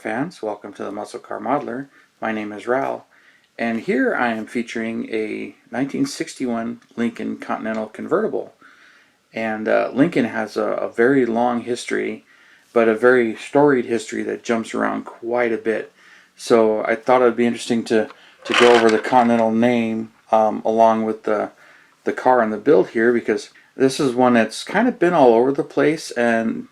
fans, welcome to the Muscle Car Modeler. My name is Ral, and here I am featuring a 1961 Lincoln Continental convertible. And Lincoln has a very long history, but a very storied history that jumps around quite a bit. So I thought it would be interesting to go over the Continental name along with the car and the build here, because this is one that's kind of been all over the place, and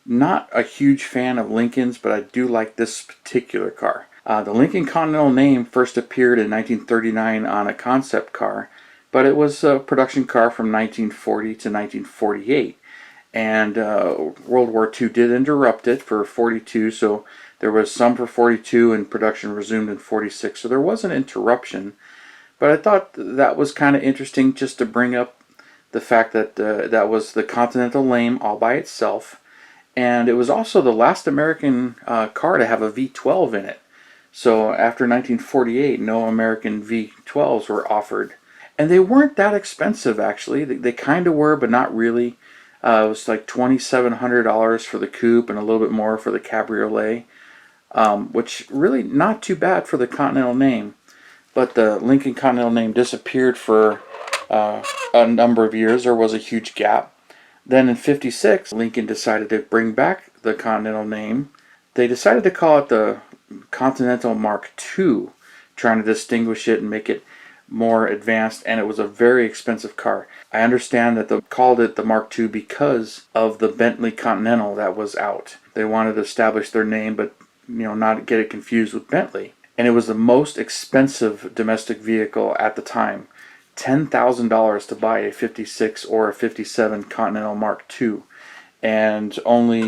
not a huge fan of Lincolns, but I do like this particular car. The Lincoln Continental name first appeared in 1939 on a concept car, but it was a production car from 1940 to 1948. And World War II did interrupt it for 42, so there was some for 42 and production resumed in 46. So there was an interruption, but I thought that was kind of interesting just to bring up the fact that that was the Continental name all by itself. And it was also the last American car to have a V12 in it. So after 1948, no American V12s were offered. And they weren't that expensive, actually. They kind of were, but not really. It was like $2,700 for the coupe and a little bit more for the cabriolet, which really not too bad for the Continental name. But the Lincoln Continental name disappeared for a number of years. There was a huge gap. Then in 56, Lincoln decided to bring back the Continental name. They decided to call it the Continental Mark II, trying to distinguish it and make it more advanced, and it was a very expensive car. I understand that they called it the Mark II because of the Bentley Continental that was out. They wanted to establish their name, but not get it confused with Bentley. And it was the most expensive domestic vehicle at the time. $10,000 to buy a 56 or a 57 Continental Mark II, and only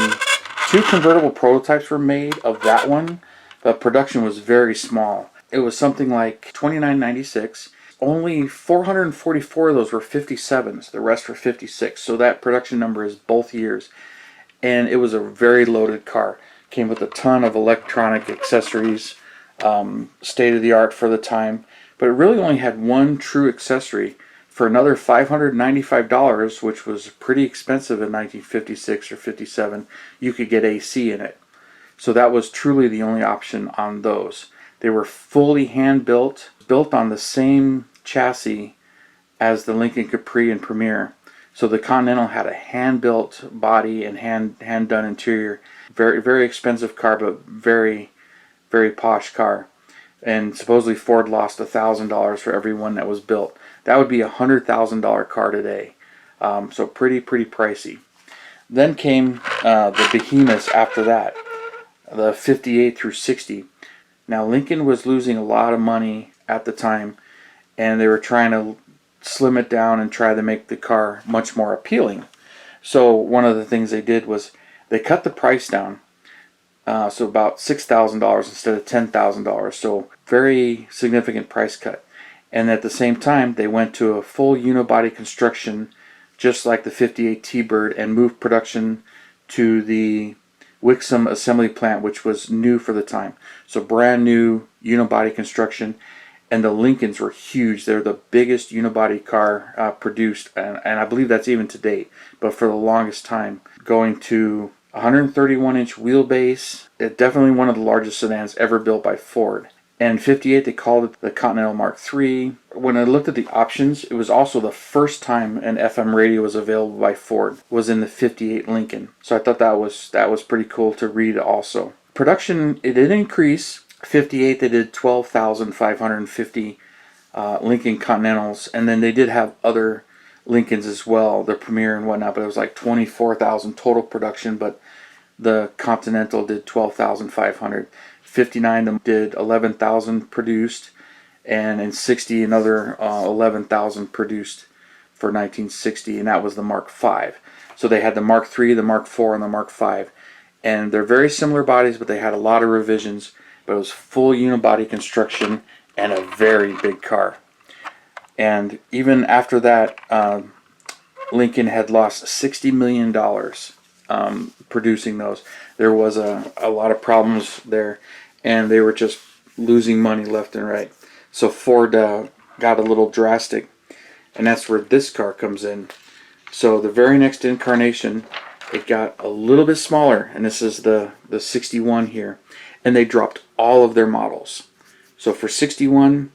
2 convertible prototypes were made of that one, but production was very small. It was something like $29.96. Only 444 of those were 57s, the rest were 56, so that production number is both years. And it was a very loaded car. Came with a ton of electronic accessories, state-of-the-art for the time. But it really only had one true accessory. For another $595, which was pretty expensive in 1956 or 57, you could get AC in it. So that was truly the only option on those. They were fully hand-built, built on the same chassis as the Lincoln Capri and Premier. So the Continental had a hand-built body and hand-done interior. Very, very expensive car, but very, very posh car. And supposedly Ford lost $1,000 for every one that was built. That would be a $100,000 car today. So pretty pricey. Then came the behemoths after that, the 58 through 60. Now Lincoln was losing a lot of money at the time, and they were trying to slim it down and try to make the car much more appealing. So one of the things they did was they cut the price down. So about $6,000 instead of $10,000. So very significant price cut. And at the same time, they went to a full unibody construction, just like the 58 T-Bird, and moved production to the Wixom assembly plant, which was new for the time. So brand new unibody construction. And the Lincolns were huge. They're the biggest unibody car produced, and I believe that's even to date. But for the longest time, going to 131-inch wheelbase. It's definitely one of the largest sedans ever built by Ford. And in 58, they called it the Continental Mark III. When I looked at the options, it was also the first time an FM radio was available by Ford, was in the 58 Lincoln. So I thought that was pretty cool to read also. Production, it did increase. 58, they did 12,550 Lincoln Continentals, and then they did have other Lincolns as well, the Premier and whatnot, but it was like 24,000 total production, but the Continental did 12,500. 59 did 11,000 produced, and in 60 another 11,000 produced for 1960, and that was the Mark V. So they had the Mark III, the Mark IV, and the Mark V, and they're very similar bodies, but they had a lot of revisions, but it was full unibody construction and a very big car. And even after that, Lincoln had lost $60 million producing those. There was a lot of problems there, and they were just losing money left and right. So Ford got a little drastic, and that's where this car comes in. So the very next incarnation, it got a little bit smaller, and this is the 61 here. and they dropped all of their models. So for 61,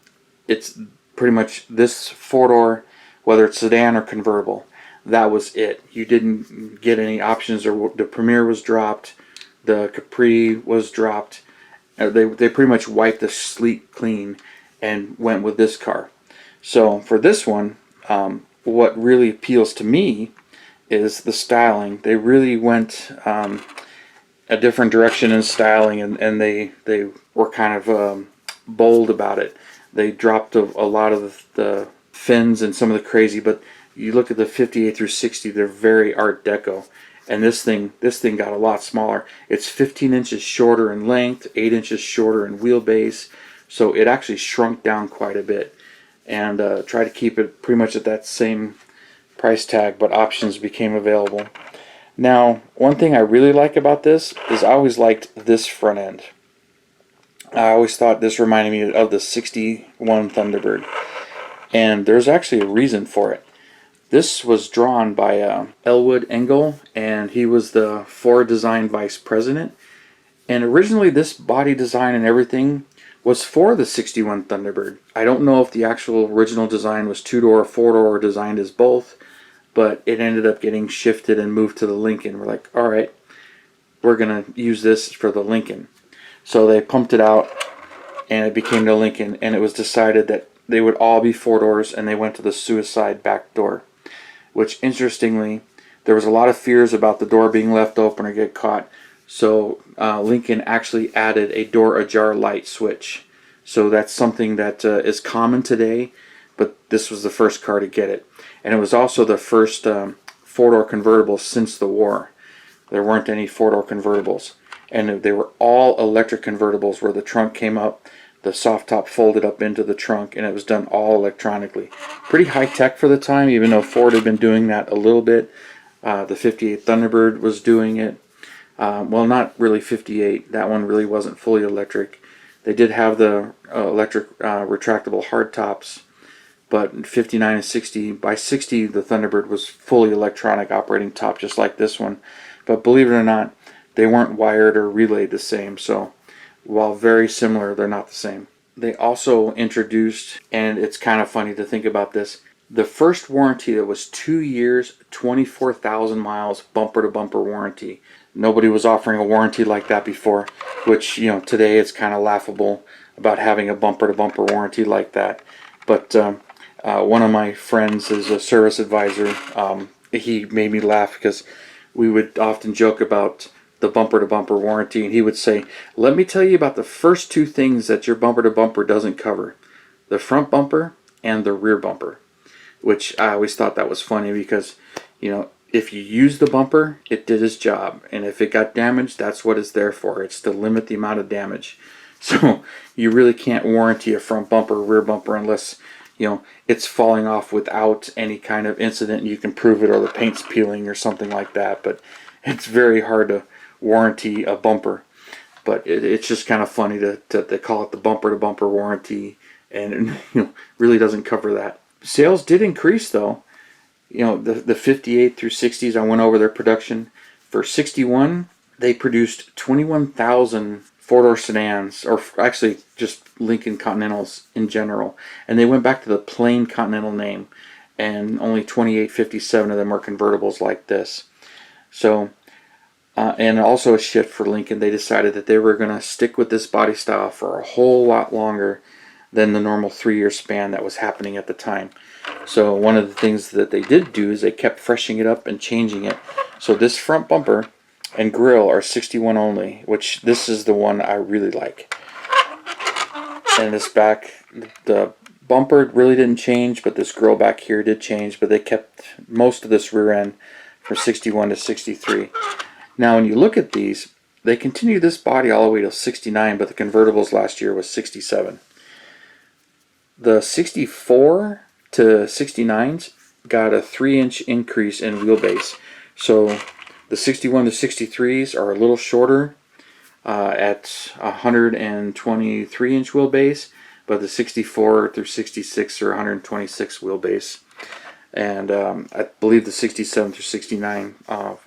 it's pretty much this four-door, whether it's sedan or convertible. That was it. You didn't get any options, or the Premier was dropped, the Capri was dropped. They pretty much wiped the slate clean and went with this car. So for this one, what really appeals to me is the styling. They really went a different direction in styling, and they were kind of bold about it. They dropped a lot of the fins and some of the crazy, but you look at the 58 through 60, they're very Art Deco. And this thing got a lot smaller. It's 15 inches shorter in length, 8 inches shorter in wheelbase, so it actually shrunk down quite a bit. And try to keep it pretty much at that same price tag, but options became available. Now, one thing I really like about this is I always liked this front end. I always thought this reminded me of the 61 Thunderbird, and there's actually a reason for it. This was drawn by Elwood Engel, and he was the Ford Design Vice President. And originally this body design and everything was for the 61 Thunderbird. I don't know if the actual original design was two-door or four-door or designed as both, but it ended up getting shifted and moved to the Lincoln. We're like, alright, we're going to use this for the Lincoln. So they pumped it out, and it became the Lincoln, and it was decided that they would all be four doors, and they went to the suicide back door. Which, interestingly, there was a lot of fears about the door being left open or get caught. So Lincoln actually added a door ajar light switch. So that's something that is common today, but this was the first car to get it. And it was also the first four-door convertible since the war. There weren't any four-door convertibles. And they were all electric convertibles where the trunk came up, the soft top folded up into the trunk, and it was done all electronically. Pretty high tech for the time, even though Ford had been doing that a little bit. The 58 Thunderbird was doing it. Well, not really 58. That one really wasn't fully electric. They did have the electric retractable hardtops, but 59 and 60, by 60 the Thunderbird was fully electronic operating top, just like this one. But believe it or not, they weren't wired or relayed the same, so while very similar, they're not the same. They also introduced, and it's kind of funny to think about this, the first warranty that was 2 years, 24,000 miles, bumper-to-bumper warranty. Nobody was offering a warranty like that before, which, you know, today it's kind of laughable about having a bumper-to-bumper warranty like that. But one of my friends is a service advisor. He made me laugh because we would often joke about the bumper-to-bumper warranty, and he would say, let me tell you about the first two things that your bumper-to-bumper doesn't cover: the front bumper and the rear bumper. Which I always thought that was funny because, you know, if you use the bumper, it did its job, and if it got damaged, that's what it's there for. It's to limit the amount of damage. So you really can't warranty a front bumper or rear bumper unless, you know, it's falling off without any kind of incident and you can prove it, or the paint's peeling or something like that. But it's very hard to warranty a bumper. But it's just kind of funny to they call it the bumper-to-bumper warranty, and you know, really doesn't cover that. Sales did increase though. You know, the 58 through 60s, I went over their production. For 61, they produced 21,000 four-door sedans, or actually just Lincoln Continentals in general. And they went back to the plain Continental name, and only 2857 of them were convertibles like this. So and also a shift for Lincoln. They decided that they were going to stick with this body style for a whole lot longer than the normal 3-year span that was happening at the time. So one of the things that they did do is they kept freshening it up and changing it. So this front bumper and grille are 61 only, which this is the one I really like. And this back, the bumper really didn't change, but this grille back here did change, but they kept most of this rear end from 61 to 63. Now when you look at these, they continue this body all the way to 69, but the convertibles last year was 67. The 64 to 69s got a 3-inch increase in wheelbase. So the 61 to 63s are a little shorter at 123-inch wheelbase, but the 64 through 66 are 126 wheelbase. And I believe the 67 through 69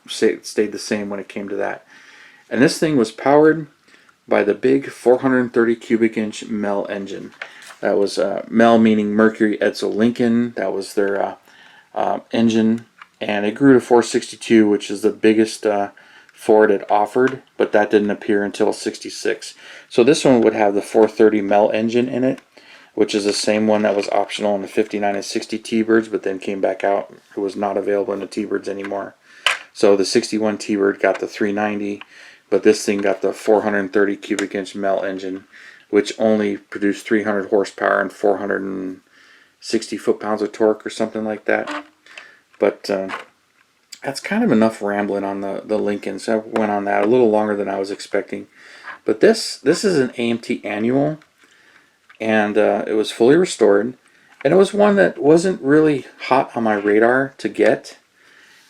stayed the same when it came to that. And this thing was powered by the big 430 cubic inch Mel engine. That was Mel meaning Mercury Edsel Lincoln. That was their engine, and it grew to 462, which is the biggest Ford had offered, but that didn't appear until 66. So this one would have the 430 Mel engine in it, which is the same one that was optional in the 59 and 60 T-Birds, but then came back out. It was not available in the T-Birds anymore. So the 61 T-Bird got the 390, but this thing got the 430 cubic inch Mel engine, which only produced 300 horsepower and 460 foot-pounds of torque or something like that. But that's kind of enough rambling on the Lincoln. So I went on that a little longer than I was expecting. But this is an AMT annual, and it was fully restored. And it was one that wasn't really hot on my radar to get.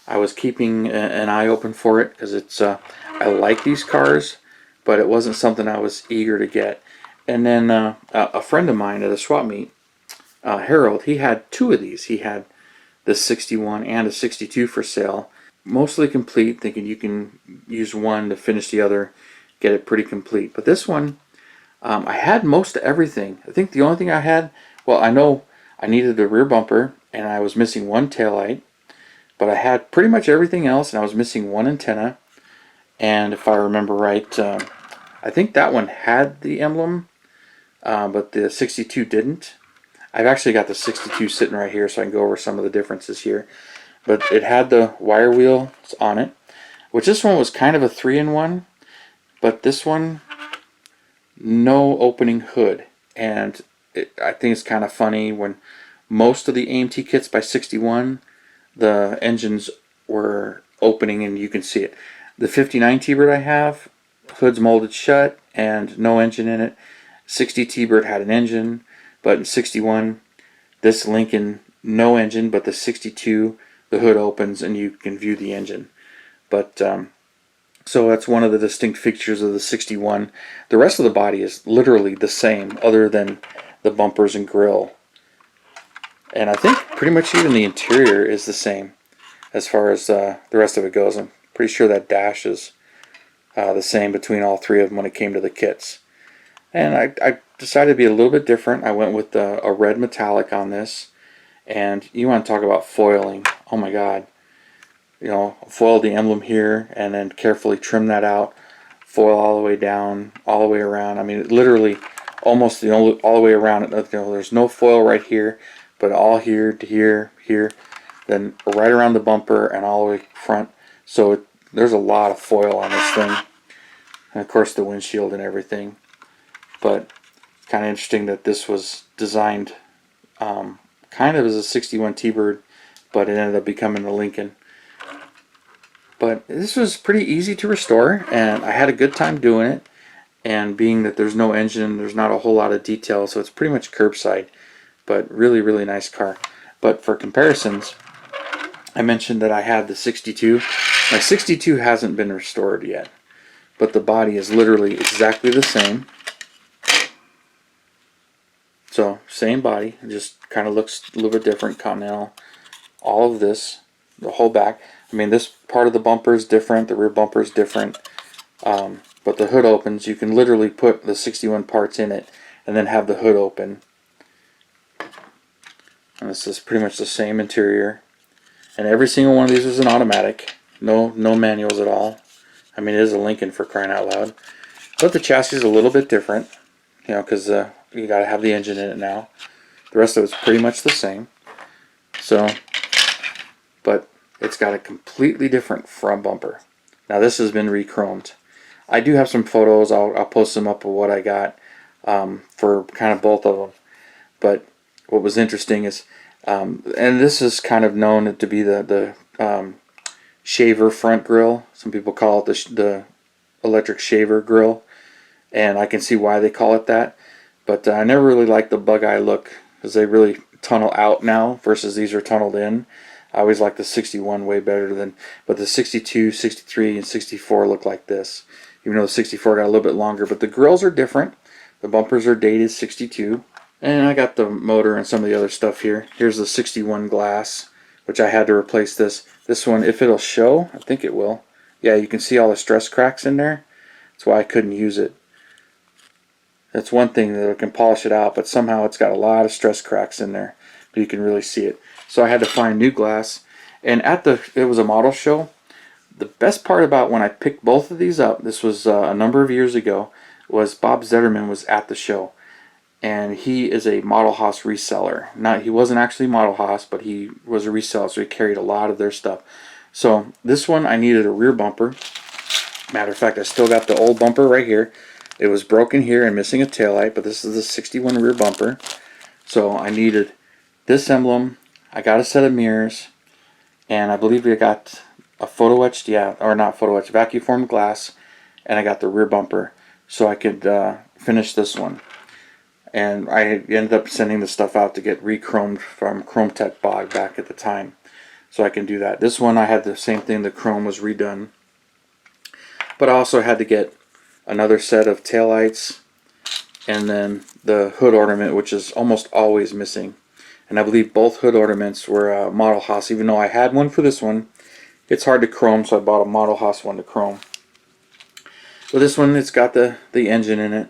I was keeping an eye open for it because it's I like these cars, but it wasn't something I was eager to get. And then a friend of mine at a swap meet, Harold, he had two of these. He had the 61 and a 62 for sale, mostly complete, thinking you can use one to finish the other, get it pretty complete. But this one, I had most of everything. I think the only thing I had, well, I know I needed a rear bumper, and I was missing one taillight, but I had pretty much everything else, and I was missing one antenna. And if I remember right, I think that one had the emblem, but the 62 didn't. I've actually got the 62 sitting right here, so I can go over some of the differences here. But it had the wire wheels on it, which this one was kind of a 3-in-1, but this one, no opening hood. And I think it's kind of funny when most of the AMT kits by 61, the engines were opening and you can see it. The 59 T-Bird I have, hood's molded shut and no engine in it. 60 T-Bird had an engine, but in 61, this Lincoln, no engine, but the 62, the hood opens and you can view the engine. But so that's one of the distinct features of the 61. The rest of the body is literally the same, other than the bumpers and grille. And I think pretty much even the interior is the same as far as the rest of it goes. I'm pretty sure that dash is the same between all three of them when it came to the kits. And I decided to be a little bit different. I went with a red metallic on this. And you want to talk about foiling. Oh my God. You know, foil the emblem here and then carefully trim that out. Foil all the way down, all the way around. I mean, literally almost all the way around. There's no foil right here, but all here to here, here. Then right around the bumper and all the way front. So there's a lot of foil on this thing. And of course the windshield and everything. But kind of interesting that this was designed kind of as a 61 T-Bird, but it ended up becoming the Lincoln. But this was pretty easy to restore, and I had a good time doing it. And being that there's no engine, there's not a whole lot of detail, so it's pretty much curbside. But really, really nice car. But for comparisons, I mentioned that I had the 62. My 62 hasn't been restored yet, but the body is literally exactly the same. So, same body, it just kind of looks a little bit different, Continental. All of this, the whole back. I mean, this part of the bumper is different, the rear bumper is different. But the hood opens, you can literally put the 61 parts in it and then have the hood open. And this is pretty much the same interior. And every single one of these is an automatic. No manuals at all. I mean, it is a Lincoln, for crying out loud. But the chassis is a little bit different, you know, because you got to have the engine in it now. The rest of it's pretty much the same. So, but it's got a completely different front bumper. Now this has been re-chromed. I do have some photos. I'll post them up of what I got for kind of both of them. But what was interesting is, and this is kind of known to be the shaver front grille. Some people call it the electric shaver grille, and I can see why they call it that. But I never really liked the bug eye look because they really tunnel out now versus these are tunneled in. I always like the 61 way better than, but the 62, 63, and 64 look like this. Even though the 64 got a little bit longer, but the grills are different. The bumpers are dated 62. And I got the motor and some of the other stuff here. Here's the 61 glass, which I had to replace this. This one, if it'll show, I think it will. Yeah, you can see all the stress cracks in there. That's why I couldn't use it. That's one thing that I can polish it out, but somehow it's got a lot of stress cracks in there. But you can really see it. So I had to find new glass. And it was a model show. The best part about when I picked both of these up, this was a number of years ago, was Bob Zetterman was at the show. And he is a Model Haas reseller. He wasn't actually Model Haas, but he was a reseller, so he carried a lot of their stuff. So this one, I needed a rear bumper. Matter of fact, I still got the old bumper right here. It was broken here and missing a taillight, but this is the 61 rear bumper. So I needed this emblem. I got a set of mirrors, and I believe I got a photo etched, or not photo etched, vacuum formed glass, and I got the rear bumper so I could finish this one. And I ended up sending the stuff out to get re-chromed from Chrome Tech Bog back at the time, so I can do that. This one I had the same thing, the chrome was redone, but I also had to get another set of taillights and then the hood ornament, which is almost always missing. And I believe both hood ornaments were Model Haas. Even though I had one for this one, it's hard to chrome, so I bought a Model Haas one to chrome. But this one, it's got the engine in it,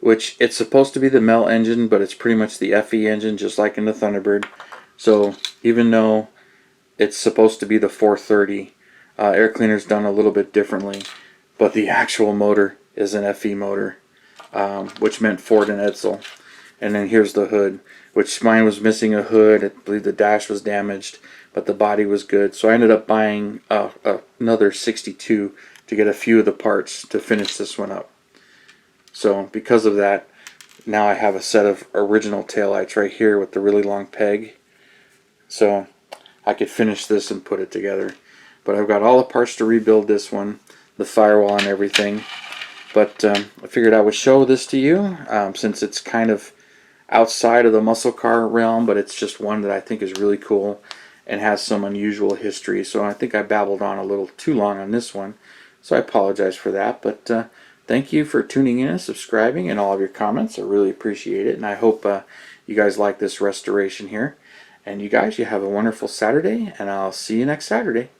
which it's supposed to be the Mel engine, but it's pretty much the FE engine, just like in the Thunderbird. So even though it's supposed to be the 430, air cleaner's done a little bit differently, but the actual motor is an FE motor, which meant Ford and Edsel. And then here's the hood, which mine was missing a hood. I believe the dash was damaged, but the body was good. So I ended up buying another 62 to get a few of the parts to finish this one up. So because of that, now I have a set of original taillights right here with the really long peg. So I could finish this and put it together. But I've got all the parts to rebuild this one, the firewall and everything. But I figured I would show this to you since it's kind of outside of the muscle car realm, but it's just one that I think is really cool and has some unusual history. So I think I babbled on a little too long on this one, so I apologize for that. But thank you for tuning in and subscribing and all of your comments. I really appreciate it, and I hope you guys like this restoration here. And you guys, you have a wonderful Saturday, and I'll see you next Saturday.